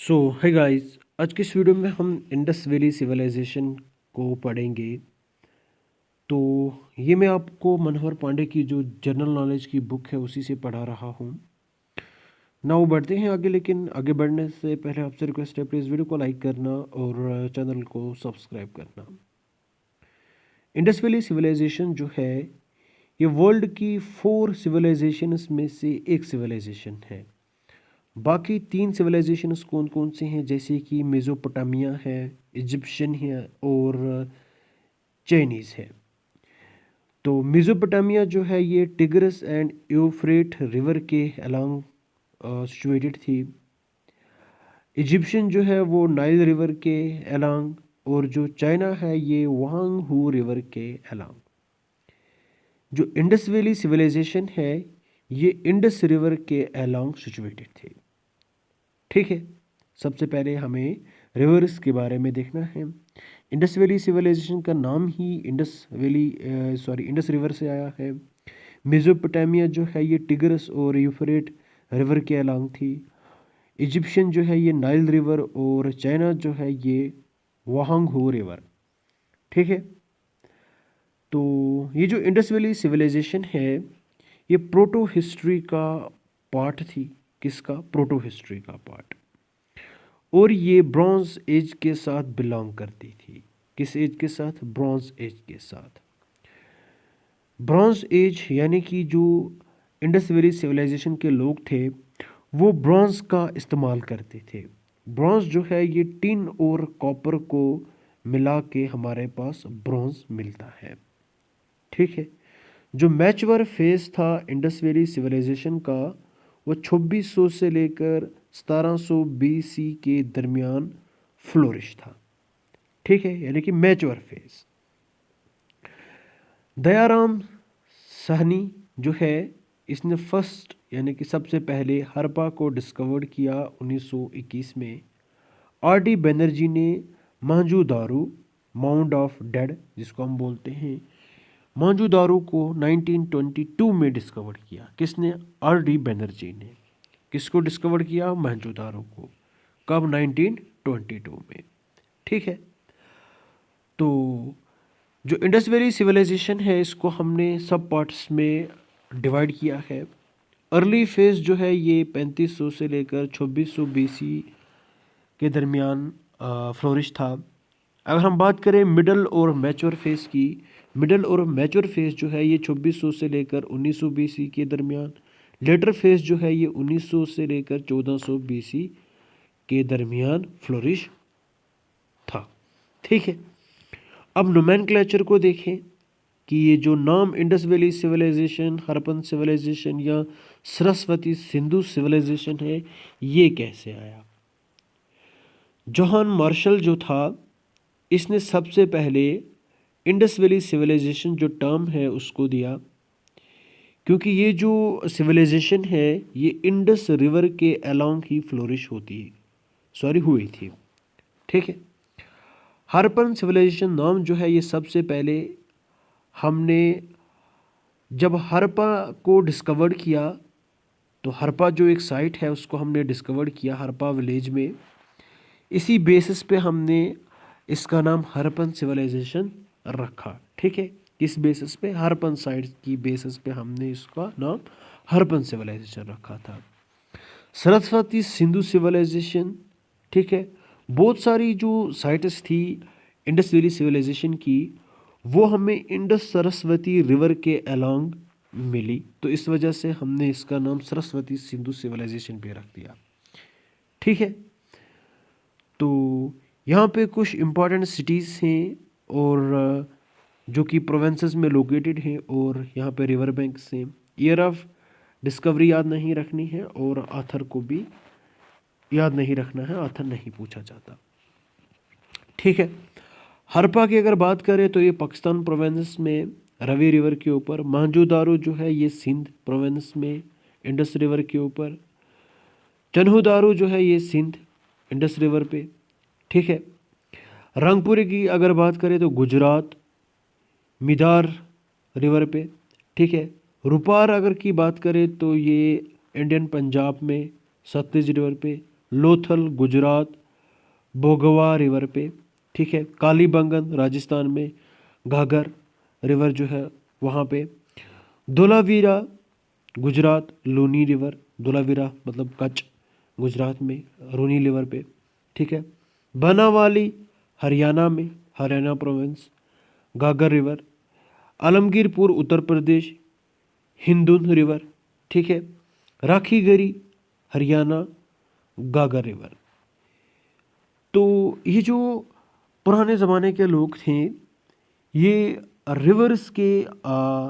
सो है गाइस, आज की इस वीडियो में हम इंडस वैली सिविलाइजेशन को पढ़ेंगे। तो ये मैं आपको मनोहर पांडे की जो जनरल नॉलेज की बुक है उसी से पढ़ा रहा हूँ। नाउ बढ़ते हैं आगे, लेकिन आगे बढ़ने से पहले आपसे रिक्वेस्ट है, प्लीज़ वीडियो को लाइक करना और चैनल को सब्सक्राइब करना। इंडस वैली सिविलाइजेशन जो है ये वर्ल्ड की 4 सिविलाइजेशंस में से एक सिविलाइजेशन है। बाकी 3 सिविलाइजेशंस कौन कौन से हैं, जैसे कि मेसोपोटामिया है, इजिप्शियन है और चाइनीज़ है। तो मेसोपोटामिया जो है ये टिग्रिस एंड यूफ्रेट रिवर के अलोंग सिचुएटेड थी। इजिप्शियन जो है वो नाइल रिवर के अलोंग, और जो चाइना है ये वांग हू रिवर के अलोंग। जो इंडस वैली सिविलाइजेशन है ये इंडस रिवर के अलोंग सिचुएटेड थी। ठीक है, सबसे पहले हमें रिवर्स के बारे में देखना है। इंडस वैली सिविलाइजेशन का नाम ही इंडस रिवर से आया है। मेसोपोटामिया जो है ये टिग्रिस और यूफ्रेट रिवर के अलोंग थी। इजिप्शियन जो है ये नाइल रिवर, और चाइना जो है ये वाहंग हो रिवर। ठीक है, तो ये जो इंडस वैली सिविलाइजेशन है ये प्रोटो हिस्ट्री का पार्ट थी। किसका? प्रोटो हिस्ट्री का पार्ट। और ये ब्रॉन्ज एज के साथ बिलोंग करती थी। किस एज के साथ? ब्रॉन्ज एज के साथ। ब्रॉन्ज एज यानी कि जो इंडस वैली सिविलाइजेशन के लोग थे वो ब्रॉन्ज का इस्तेमाल करते थे। ब्रॉन्ज जो है ये टिन और कॉपर को मिला के हमारे पास ब्रॉन्ज मिलता है। ठीक है, जो मैच्योर फेज था इंडस वैली सिविलाइजेशन का वो 2600 से लेकर 1700 BC के दरमियान फ्लोरिश था। ठीक है, यानी कि मैच्योर फेज। दयाराम साहनी जो है इसने फर्स्ट यानी कि सबसे पहले हड़प्पा को डिस्कवर्ड किया 1921 में। RD बनर्जी ने मोहनजोदारो माउंट ऑफ डेड जिसको हम बोलते हैं मोहनजोदारो को 1922 में डिस्कवर किया। किसने? RD बनर्जी ने। किसको डिस्कवर किया? मोहनजोदारो को। कब? 1922 में। ठीक है, तो जो इंडस वैली सिविलाइजेशन है इसको हमने सब पार्ट्स में डिवाइड किया है। अर्ली फेज जो है ये 3500 से लेकर 2600 BC के दरमियान फ्लोरिश था। अगर हम बात करें मिडल और मैच्योर फेज की, मिडल और मैच्योर फेज जो है ये 2600 से लेकर 1900 BC के दरमियान। लेटर फेज जो है ये 1900 से लेकर 1400 BC के दरमियान फ्लोरिश था। ठीक है, अब नोमेनक्लेचर को देखें कि ये जो नाम Indus valley civilisation, Harappan civilisation या सरस्वती सिंधु सिविलाइजेशन है ये कैसे आया। जॉन मार्शल जो था इसने सबसे पहले इंडस वैली सिविलाइजेशन जो टर्म है उसको दिया, क्योंकि ये जो सिविलाइजेशन है ये इंडस रिवर के अलोंग ही फ्लोरिश हुई थी। ठीक है, हड़प्पन सिविलाइजेशन नाम जो है ये सबसे पहले हमने जब हड़प्पा को डिस्कवर्ड किया, तो हड़प्पा जो एक साइट है उसको हमने डिस्कवर्ड किया हड़प्पा विलेज में। इसी बेसिस पे हमने इसका नाम हड़प्पन सिविलाइजेशन रखा। ठीक है, इस बेसिस पे हड़प्पन साइट की बेसिस पे हमने इसका नाम हड़प्पन सिविलाइजेशन रखा था। सरस्वती सिंधु सिविलाइजेशन, ठीक है, बहुत सारी जो साइट्स थी इंडस वैली सिविलाइजेशन की वो हमें इंडस सरस्वती रिवर के अलोंग मिली, तो इस वजह से हमने इसका नाम सरस्वती सिंधु सिविलाइजेशन पे रख दिया। ठीक है, तो यहाँ पे कुछ इम्पॉर्टेंट सिटीज़ हैं और जो कि प्रोविंसेस में लोकेटेड हैं, और यहाँ पे रिवर बैंक्स हैं। ईयर ऑफ डिस्कवरी याद नहीं रखनी है और आथर को भी याद नहीं रखना है, आथर नहीं पूछा जाता। ठीक है, हड़प्पा की अगर बात करें तो ये पाकिस्तान प्रोविंस में रवि रिवर के ऊपर। मोहनजोदारो जो है ये सिंध प्रोविंस में इंडस रिवर के ऊपर। चन्हुदारो जो है ये सिंध इंडस रिवर पे। ठीक है, रंगपुरी की अगर बात करें तो गुजरात मिदार रिवर पे। ठीक है, रुपार अगर की बात करें तो ये इंडियन पंजाब में सतलुज रिवर पे। लोथल गुजरात भोगवा रिवर पे, ठीक है। कालीबंगन राजस्थान में, घाघर रिवर जो है वहाँ पे। धोलावीरा गुजरात, लूनी रिवर, धोलावीरा मतलब कच्छ गुजरात में, रूनी रिवर पे, ठीक है। बनावाली हरियाणा में, Haryana province, घाघर river. Alamgirpur Uttar Pradesh, हिंदुन river, ठीक है। राखीगढ़ी हरियाणा, घाघर रिवर। तो ये जो पुराने ज़माने के लोग थे, ये रिवर्स के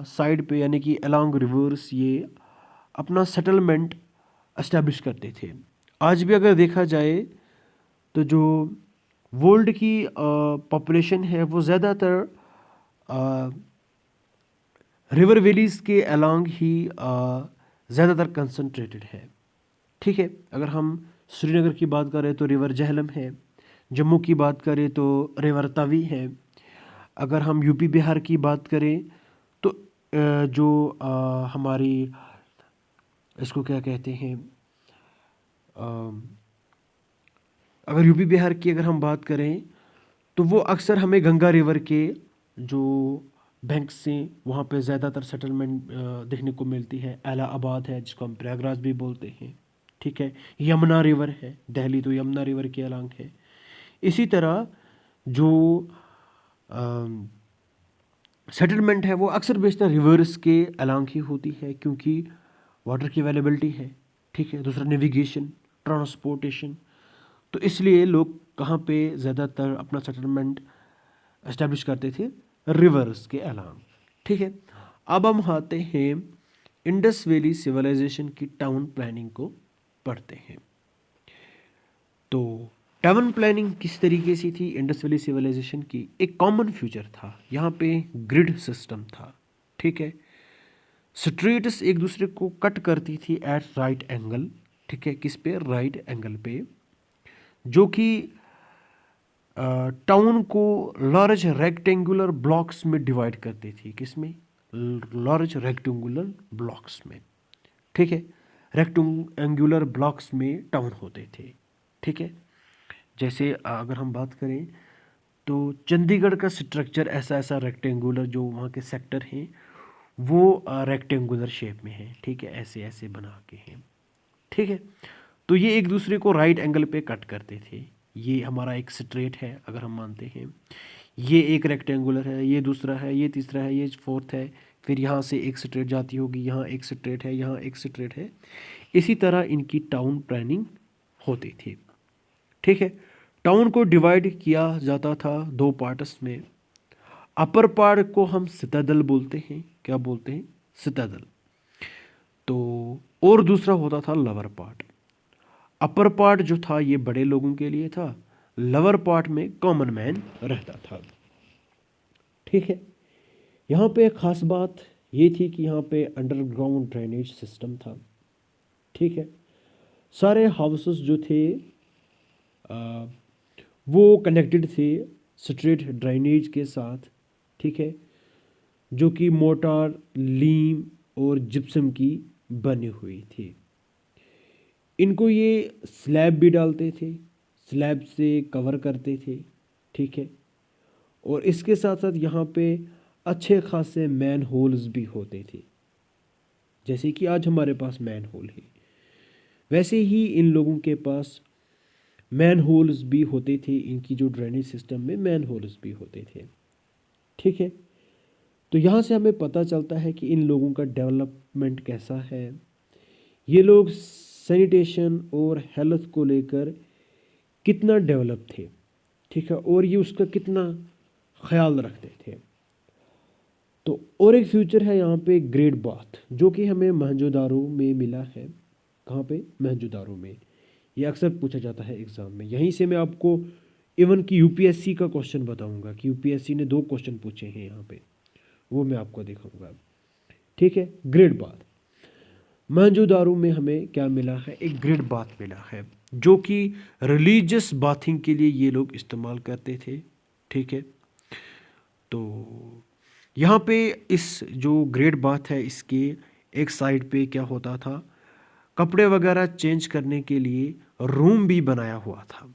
साइड पे यानी कि अलोंग रिवर्स ये अपना सेटलमेंट एस्टेब्लिश करते थे। आज भी अगर देखा जाए तो जो वर्ल्ड की पॉपुलेशन है वो ज़्यादातर रिवर वैलीज़ के अलोंग ही ज़्यादातर कंसंट्रेटेड है, ठीक है। अगर हम श्रीनगर की बात करें तो रिवर झेलम है, जम्मू की बात करें तो रिवर तवी है। अगर हम यूपी बिहार की बात करें तो जो हमारी इसको क्या कहते हैं, अगर यूपी बिहार की अगर हम बात करें तो वो अक्सर हमें गंगा रिवर के जो बैंक से वहाँ पे ज़्यादातर सेटलमेंट देखने को मिलती है। इलाहाबाद है जिसको हम प्रयागराज भी बोलते हैं, ठीक है। यमुना रिवर है, दिल्ली तो यमुना रिवर के अलांग है। इसी तरह जो सेटलमेंट है वो अक्सर बेशतर रिवर्स के अलांग ही होती है, क्योंकि वाटर की अवेलेबिलिटी है, ठीक है। दूसरा नेविगेशन, ट्रांसपोर्टेशन, तो इसलिए लोग कहाँ पे ज़्यादातर अपना सेटलमेंट एस्टेब्लिश करते थे, रिवर्स के अलांग, ठीक है। अब हम आते हैं इंडस वैली सिविलाइजेशन की टाउन प्लानिंग को पढ़ते हैं। तो टाउन प्लानिंग किस तरीके से थी इंडस वैली सिविलाइजेशन की? एक कॉमन फ्यूचर था, यहाँ पे ग्रिड सिस्टम था, ठीक है। स्ट्रीट्स एक दूसरे को कट करती थी एट राइट एंगल, ठीक है। किस पे? राइट एंगल पे, जो कि टाउन को लार्ज रेक्टेंगुलर ब्लॉक्स में डिवाइड करती थी। किसमें? लार्ज रेक्टेंगुलर ब्लॉक्स में, ठीक है। रेक्टेंगुलर ब्लॉक्स में टाउन होते थे, ठीक है। जैसे अगर हम बात करें तो चंडीगढ़ का स्ट्रक्चर ऐसा ऐसा रेक्टेंगुलर, जो वहाँ के सेक्टर हैं वो रेक्टेंगुलर शेप में है, ठीक है, ऐसे ऐसे बना के हैं, ठीक है। तो ये एक दूसरे को राइट एंगल पे कट करते थे। ये हमारा एक स्ट्रेट है अगर हम मानते हैं, ये एक रेक्टेंगुलर है, ये दूसरा है, ये तीसरा है, ये फोर्थ है, फिर यहाँ से एक स्ट्रेट जाती होगी, यहाँ एक स्ट्रेट है, यहाँ एक स्ट्रेट है। इसी तरह इनकी टाउन प्लानिंग होती थी, ठीक है। टाउन को डिवाइड किया जाता था दो पार्ट्स में। अपर पार्ट को हम सितादल बोलते हैं। क्या बोलते हैं? सितादल। तो और दूसरा होता था लवर पार्ट। अपर पार्ट जो था ये बड़े लोगों के लिए था, लवर पार्ट में कॉमन मैन रहता था, ठीक है। यहाँ पे एक खास बात ये थी कि यहाँ पे अंडरग्राउंड ड्रेनेज सिस्टम था, ठीक है। सारे हाउसेस जो थे वो कनेक्टेड थे स्ट्रेट ड्रेनेज के साथ, ठीक है, जो कि मोटार, लीम और जिप्सम की बनी हुई थी। इनको ये स्लैब भी डालते थे, स्लैब से कवर करते थे, ठीक है। और इसके साथ साथ यहाँ पे अच्छे खासे मैन होल्स भी होते थे, जैसे कि आज हमारे पास मैन होल है, वैसे ही इन लोगों के पास मैन होल्स भी होते थे। इनकी जो ड्रेनेज सिस्टम में मैन होल्स भी होते थे, ठीक है। तो यहाँ से हमें पता चलता है कि इन लोगों का डेवलपमेंट कैसा है। ये लोग सैनिटेशन और हेल्थ को लेकर कितना डेवलप थे, ठीक है, और ये उसका कितना ख्याल रखते थे। तो और एक फ्यूचर है यहाँ पे ग्रेट बाथ, जो कि हमें मोहनजोदारो में मिला है। कहाँ पे? मोहनजोदारो में। ये अक्सर पूछा जाता है एग्ज़ाम में। यहीं से मैं आपको इवन कि यूपीएससी का क्वेश्चन बताऊंगा कि यूपीएससी ने 2 क्वेश्चन पूछे हैं यहाँ पे, वो मैं आपको दिखाऊंगा, ठीक है। ग्रेट बाथ, मोहनजोदारो में हमें क्या मिला है? एक ग्रेट बाथ मिला है, जो कि रिलीजियस बाथिंग के लिए ये लोग इस्तेमाल करते थे, ठीक है। तो यहाँ पे इस जो ग्रेट बाथ है इसके एक साइड पे क्या होता था, कपड़े वगैरह चेंज करने के लिए रूम भी बनाया हुआ था।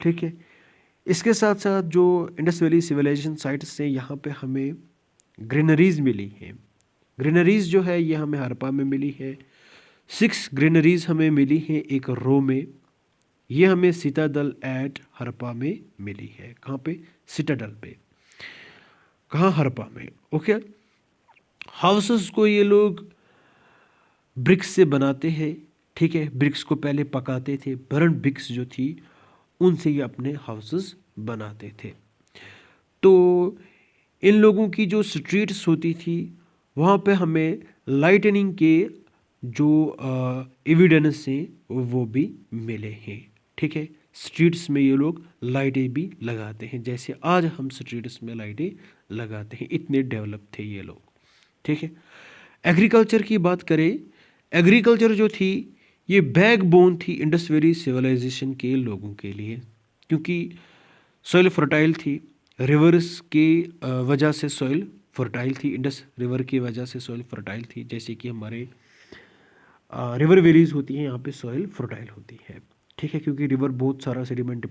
ठीक है, इसके साथ साथ जो इंडस वैली सिविलाइजेशन साइट्स से यहाँ पे हमें ग्रेनरीज मिली हैं। ग्रेनरीज जो है ये हमें हड़प्पा में मिली है। 6 ग्रेनरीज हमें मिली हैं एक रो में। ये हमें सिटाडल एट हड़प्पा में मिली है। कहाँ पे? सिटाडल पे। कहाँ? हड़प्पा में। ओके, हाउसेस को ये लोग ब्रिक्स से बनाते हैं। ठीक है, ब्रिक्स को पहले पकाते थे, बर्न ब्रिक्स जो थी उनसे ये अपने हाउसेस बनाते थे। तो इन लोगों की जो स्ट्रीट्स होती थी वहाँ पे हमें लाइटनिंग के जो एविडेंस हैं वो भी मिले हैं। ठीक है, स्ट्रीट्स में ये लोग लाइटें भी लगाते हैं, जैसे आज हम स्ट्रीट्स में लाइटें लगाते हैं, इतने डेवलप थे ये लोग। ठीक है, एग्रीकल्चर की बात करें, एग्रीकल्चर जो थी ये बैकबोन थी इंडस वैली सिविलाइजेशन के लोगों के लिए, क्योंकि सॉइल फर्टाइल थी। रिवर्स की वजह से सॉइल फर्टाइल थी, इंडस रिवर की वजह से सॉइल फर्टाइल थी। जैसे कि हमारे रिवर वैलीज होती हैं, यहाँ पे सॉइल फर्टाइल होती है। ठीक है, क्योंकि रिवर बहुत सारा सेडिमेंट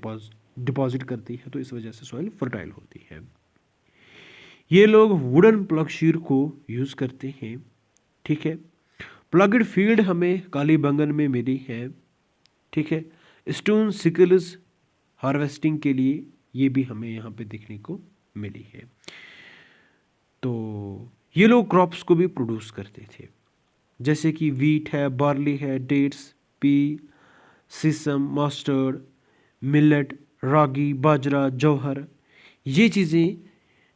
डिपॉजिट करती है, तो इस वजह से सॉइल फर्टाइल होती है। ये लोग वुडन प्लगशीर को यूज़ करते हैं। ठीक है, प्लगड फील्ड हमें कालीबंगन में मिली है। ठीक है, स्टोन सिकल्स हार्वेस्टिंग के लिए ये भी हमें यहाँ पे देखने को मिली है। तो ये लोग क्रॉप्स को भी प्रोड्यूस करते थे, जैसे कि वीट है, बार्ली है, dates, pea, sesame, mustard, millet, ragi, bajra, jowar. ये चीज़ें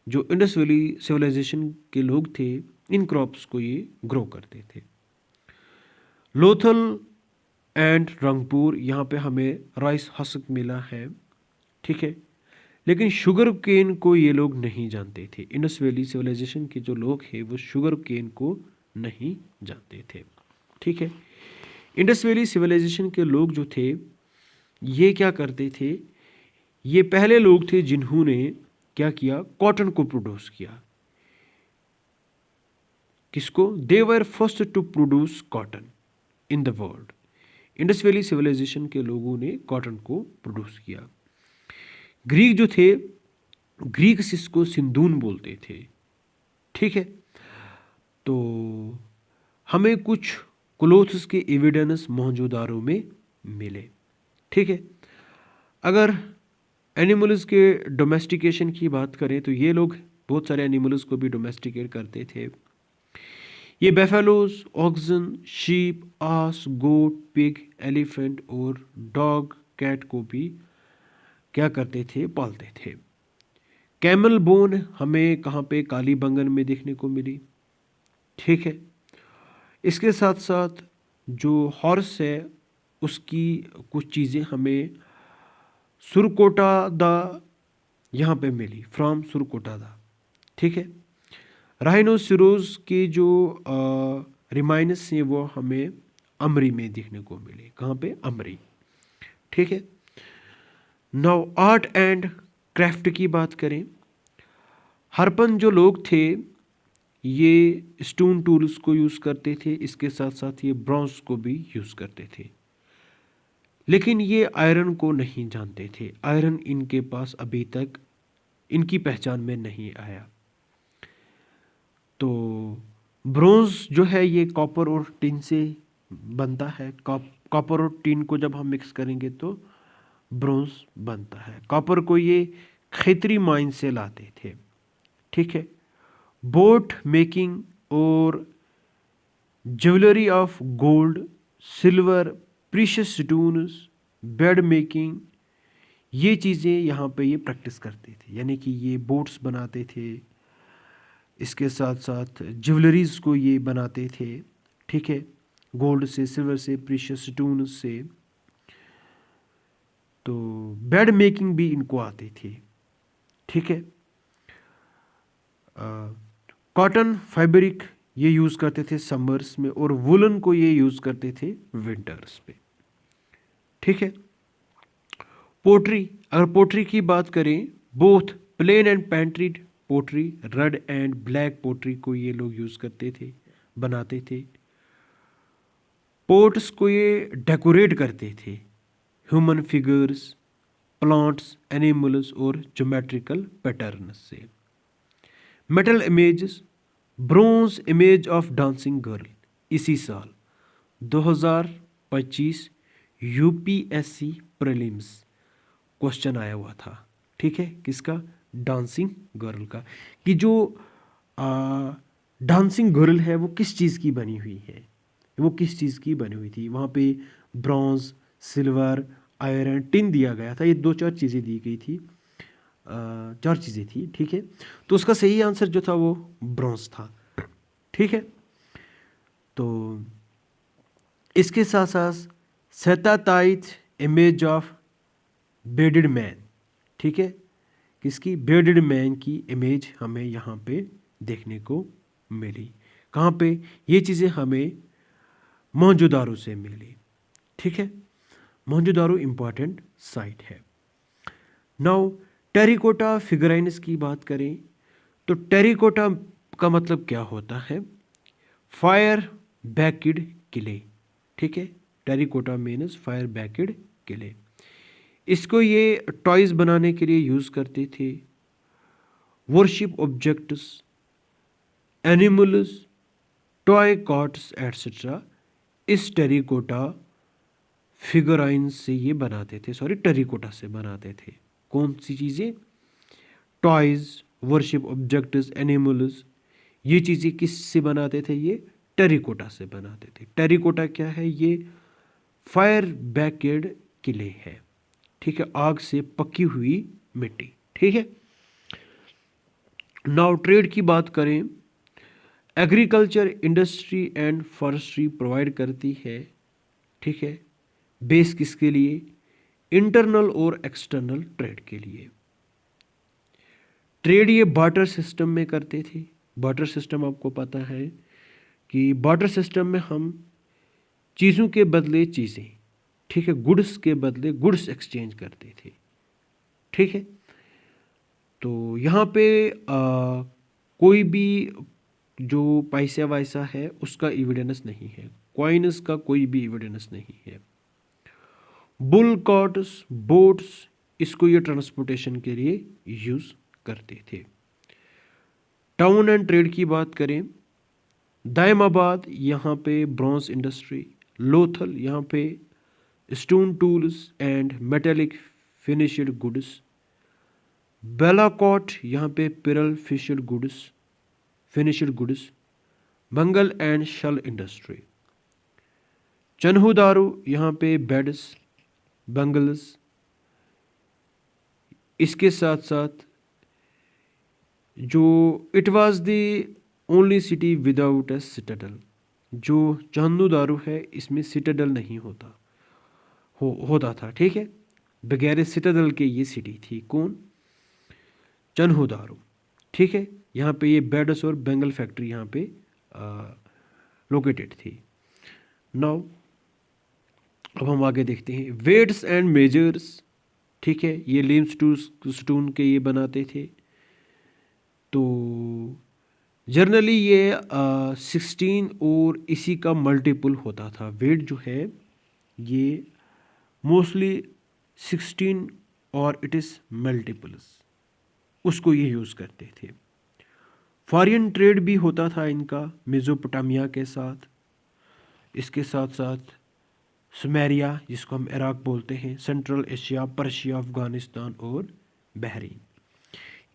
जो इंडस वैली सिविलाइजेशन के लोग थे, इन क्रॉप्स को ये ग्रो करते थे। लोथल एंड रंगपुर, यहाँ पे हमें राइस हस्क मिला है। ठीक है, लेकिन शुगर केन को ये लोग नहीं जानते थे। इंडस वैली सिविलाइजेशन के जो लोग हैं वो शुगर केन को नहीं जानते थे। ठीक है, इंडस वैली सिविलाइजेशन के लोग जो थे ये क्या करते थे, ये पहले लोग थे जिन्होंने क्या किया, कॉटन को प्रोड्यूस किया। किसको? They were first to produce cotton in the world. Indus valley civilisation के लोगों ने कॉटन को प्रोड्यूस किया। ग्रीक जो थे, ग्रीक्स इसको सिंधून बोलते थे। ठीक है, तो हमें कुछ क्लोथ्स के एविडेंस मोहनजोदारो में मिले। ठीक है, अगर एनिमल्स के डोमेस्टिकेशन की बात करें तो ये लोग बहुत सारे एनिमल्स को भी डोमेस्टिकेट करते थे। ये बेफेलोज, ऑक्सन, शीप, आस, गोट, पिग, एलिफेंट और डॉग, कैट को भी क्या करते थे, पालते थे। कैमल बोन हमें कहाँ पे, कालीबंगन में देखने को मिली। ठीक है, इसके साथ साथ जो हॉर्स है उसकी कुछ चीज़ें हमें सुरकोटादा यहाँ पे मिली, फ्रॉम सुरकोटादा। ठीक है, राइनोसिरोज के जो रिमाइनस हैं वो हमें अमरी में देखने को मिले। कहाँ पे? अमरी। ठीक है, नाउ आर्ट एंड क्राफ्ट की बात करें, हरपन जो लोग थे ये स्टोन टूल्स को यूज़ करते थे, इसके साथ साथ ये ब्रॉन्ज को भी यूज़ करते थे, लेकिन ये आयरन को नहीं जानते थे। आयरन इनके पास अभी तक इनकी पहचान में नहीं आया। तो ब्रोंज जो है ये कॉपर और टिन से बनता है। कॉपर और टिन को जब हम मिक्स करेंगे तो ब्रोंज बनता है। कॉपर को ये खेतरी माइन से लाते थे। ठीक है, बोट मेकिंग और jewellery of gold, silver, precious stones, bed making, ये चीज़ें यहाँ पे ये प्रैक्टिस करते थे, यानी कि ये बोट्स बनाते थे, इसके साथ साथ ज्वेलरीज को ये बनाते थे। ठीक है, गोल्ड से, सिल्वर से, प्रीशियस स्टोन से। तो बेड मेकिंग भी इनको आती थी। ठीक है, कॉटन फैब्रिक ये यूज़ करते थे समर्स में, और वुलन को ये यूज़ करते थे विंटर्स पे। ठीक है, पोट्री, अगर पोट्री की बात करें, both plain and painted pottery, red and black pottery को ये लोग यूज़ करते थे, बनाते थे। पोट्स को ये डेकोरेट करते थे, ह्यूमन फिगर्स, प्लांट्स, एनिमल्स और ज्योमेट्रिकल पैटर्न से। Metal images, bronze image of dancing girl, इसी साल 2025 यूपीएससी प्रीलिम्स क्वेश्चन आया हुआ था। ठीक है, किसका? डांसिंग गर्ल का, कि जो डांसिंग गर्ल है वो किस चीज़ की बनी हुई है, वो किस चीज़ की बनी हुई थी। वहाँ पे ब्रॉन्ज, सिल्वर, आयरन, टिन दिया गया था। ये दो चार चीज़ें दी गई थी, चार चीज़ें थी। ठीक है, तो उसका सही आंसर जो था वो ब्रॉन्ज था। ठीक है, तो इसके साथ साथ सेटाटाइट इमेज ऑफ बेडेड मैन, ठीक है, किसकी? बेडेड मैन की इमेज हमें यहाँ पे देखने को मिली। कहाँ पे? ये चीज़ें हमें मोहनजोदारो से मिली। ठीक है, मोहनजोदारो इम्पॉर्टेंट साइट है। नाउ टेरिकोटा फिगराइन्स की बात करें तो टेरिकोटा का मतलब क्या होता है? फायर बैक्ड किले। ठीक है, टेरिकोटा मीन्स फायर बैक्ड किले। इसको ये टॉयज बनाने के लिए यूज करते थे, worship objects, animals, toy carts etcetera इस टेरिकोटा फिगराइन से ये बनाते थे, सॉरी टेरिकोटा से बनाते थे। कौन सी चीज़ें? टॉयज, वर्शिप ऑब्जेक्ट्स, एनिमल्स, ये चीज़ें किस से बनाते थे? ये टेरिकोटा से बनाते थे। टेरिकोटा क्या है? ये फायर बैक्ड किले है। ठीक है, आग से पकी हुई मिट्टी। ठीक है, नाउ ट्रेड की बात करें, agriculture, industry and forestry provide करती है। ठीक है, बेस किसके लिए? इंटरनल और एक्सटर्नल ट्रेड के लिए। ट्रेड ये बार्टर सिस्टम में करते थे। बार्टर सिस्टम आपको पता है कि बार्टर सिस्टम में हम चीज़ों के बदले चीज़ें, ठीक है, गुड्स के बदले गुड्स एक्सचेंज करते थे। ठीक है, तो यहाँ पे कोई भी जो पैसा वैसा है उसका एविडेंस नहीं है, कॉइन्स का कोई भी एविडेंस नहीं है। बुल कार्ट्स, बोट्स, इसको ये ट्रांसपोर्टेशन के लिए यूज़ करते थे। टाउन एंड ट्रेड की बात करें, दायमाबाद यहाँ पे ब्रॉन्ज इंडस्ट्री, लोथल यहाँ पे stone tools and metallic finished goods, Balakot यहाँ पे पिरल फिनिश्ड गुड्स, मंगल एंड शल इंडस्ट्री, चन्हुदारू यहाँ पे बेड्स, बंगल्स, इसके साथ साथ जो it was the only city without a citadel, जो चन्हुदारू है इसमें सिटाडल नहीं होता था। ठीक है, बगैर सिटाडल के ये सिटी थी। कौन? चन्हुदारू। ठीक है, यहाँ पे ये बेड्स और बेंगल फैक्ट्री यहाँ पे लोकेटेड थी। नाउ अब हम आगे देखते हैं वेट्स एंड मेजर्स। ठीक है, ये लीम स्टोन के ये बनाते थे। तो जनरली ये 16 और इसी का मल्टीपल होता था। वेट जो है ये मोस्टली 16 और इट इज़ मल्टीपल्स, उसको ये यूज़ करते थे। फॉरेन ट्रेड भी होता था इनका मेसोपोटामिया के साथ, इसके साथ साथ सुमेरिया जिसको हम इराक बोलते हैं, सेंट्रल एशिया, पर्शिया, अफगानिस्तान और बहरीन,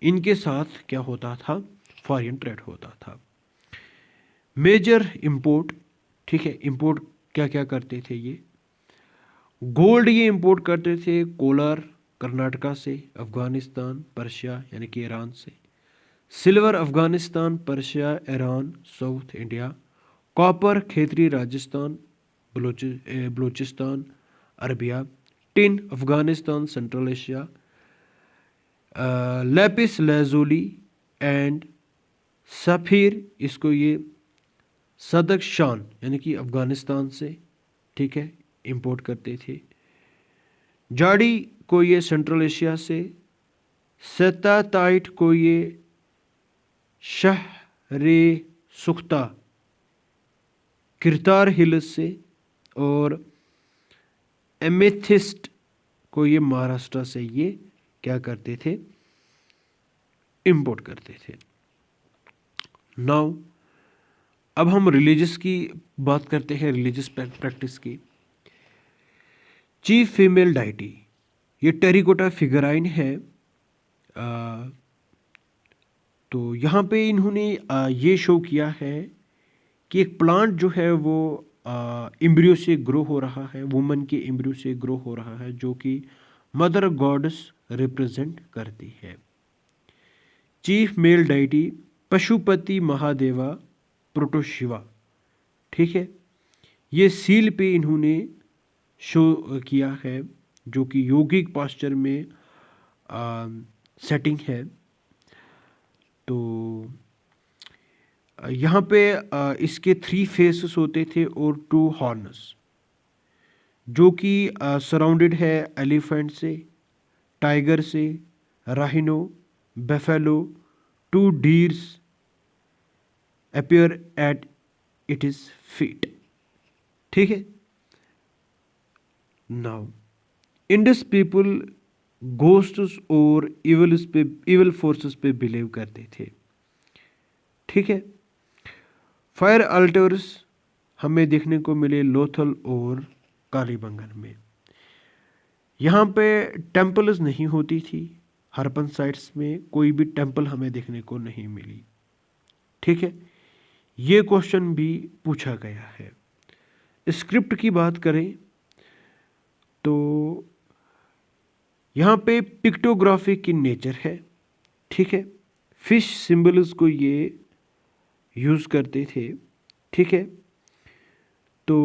इनके साथ क्या होता था? फॉरेन ट्रेड होता था। मेजर इंपोर्ट, ठीक है, इंपोर्ट क्या क्या करते थे ये? गोल्ड ये इंपोर्ट करते थे कोलार कर्नाटका से, अफगानिस्तान, पर्शिया यानी कि ईरान से, silver Afghanistan, Persia, Iran, south India, copper Khetri Rajasthan, Balochistan, Arabia, tin Afghanistan, central Asia, lapis lazuli and sapphire, इसको ये सदकशान यानी कि अफगानिस्तान से, ठीक है, इंपोर्ट करते थे। जाड़ी को ये सेंट्रल एशिया से, सेटाटाइट को ये शहरे सुख्ता किरतार हिल्स से, और एमेथिस्ट को ये महाराष्ट्र से ये क्या करते थे, इंपोर्ट करते थे। नाउ अब हम रिलीजियस की बात करते हैं, रिलीजियस प्रैक्टिस की। चीफ फीमेल डाइटी, ये टेरिकोटा फिगराइन है। तो यहाँ पे इन्होंने ये शो किया है कि एक प्लांट जो है वो एम्ब्रियो से ग्रो हो रहा है, वुमन के एम्ब्रियो से ग्रो हो रहा है, जो कि मदर गॉडेस रिप्रेजेंट करती है। Chief mail deity Pashupati Mahadeva प्रोटोशिवा, ठीक है। ये सील पे इन्होंने शो किया है, जो कि योगिक पास्चर में सेटिंग है। तो यहाँ पे इसके 3 फेसेस होते थे और 2 हॉर्न्स, जो कि सराउंडेड है एलिफेंट से, टाइगर से, rhino, buffalo, 2 deers appear at its feet, ठीक है। नाउ इंडस पीपल घोस्ट्स और इविल फोर्सेस पे बिलीव करते थे, ठीक है। फायर अल्टर्स हमें देखने को मिले लोथल और कालीबंगन में। यहाँ पे टेम्पल्स नहीं होती थी, हरपन साइट्स में कोई भी टेम्पल हमें देखने को नहीं मिली, ठीक है। ये क्वेश्चन भी पूछा गया है। स्क्रिप्ट की बात करें तो यहाँ पे पिक्टोग्राफी की नेचर है, ठीक है। फिश सिंबल्स को ये यूज़ करते थे, ठीक है। तो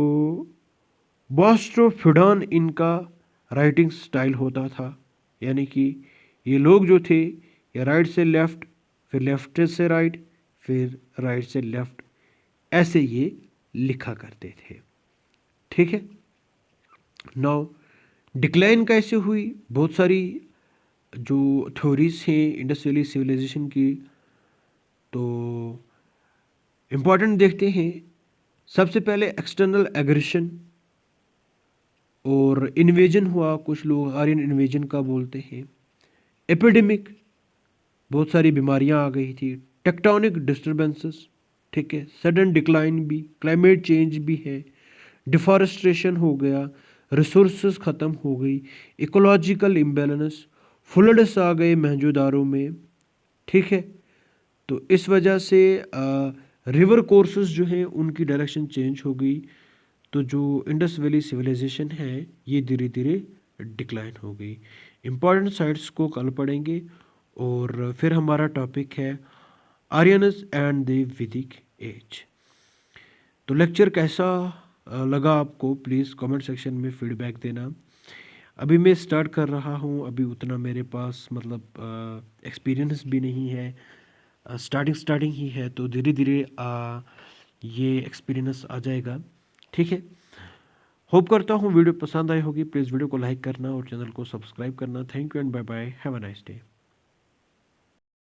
बॉस्ट्रोफिडॉन इनका राइटिंग स्टाइल होता था, यानी कि ये लोग जो थे ये राइट से लेफ्ट, फिर लेफ्ट से राइट, फिर राइट से लेफ्ट, ऐसे ये लिखा करते थे, ठीक है। नाउ डिक्लाइन कैसे हुई, बहुत सारी जो थ्योरीज हैं इंडस वैली सिविलाइजेशन की, तो इम्पॉर्टेंट देखते हैं। सबसे पहले एक्सटर्नल एग्रेशन और इन्वेजन हुआ, कुछ लोग आर्यन इन्वेजन का बोलते हैं। एपिडेमिक, बहुत सारी बीमारियां आ गई थी। टेक्टोनिक डिस्टर्बेंसेस, ठीक है। सडन डिक्लाइन भी, क्लाइमेट चेंज भी है, डिफॉरेस्टेशन हो गया, रिसोर्सेज ख़त्म हो गई, इकोलॉजिकल इम्बेलेंस, फ्लड्स आ गए मोहनजोदारो में, ठीक है। तो इस वजह से रिवर कोर्सेज जो हैं उनकी डायरेक्शन चेंज हो गई। तो जो इंडस वैली सिविलाइजेशन है ये धीरे धीरे डिक्लाइन हो गई। इम्पॉर्टेंट साइट्स को कल पढ़ेंगे। और फिर हमारा टॉपिक है आर्यनस एंड द वैदिक एज। तो लेक्चर कैसा लगा आपको, प्लीज़ कमेंट सेक्शन में फीडबैक देना। अभी मैं स्टार्ट कर रहा हूँ, अभी उतना मेरे पास मतलब एक्सपीरियंस भी नहीं है, स्टार्टिंग ही है, तो धीरे धीरे ये एक्सपीरियंस आ जाएगा, ठीक है। होप करता हूँ वीडियो पसंद आई होगी। प्लीज़ वीडियो को लाइक करना और चैनल को सब्सक्राइब करना। Thank you and bye bye, have a nice day.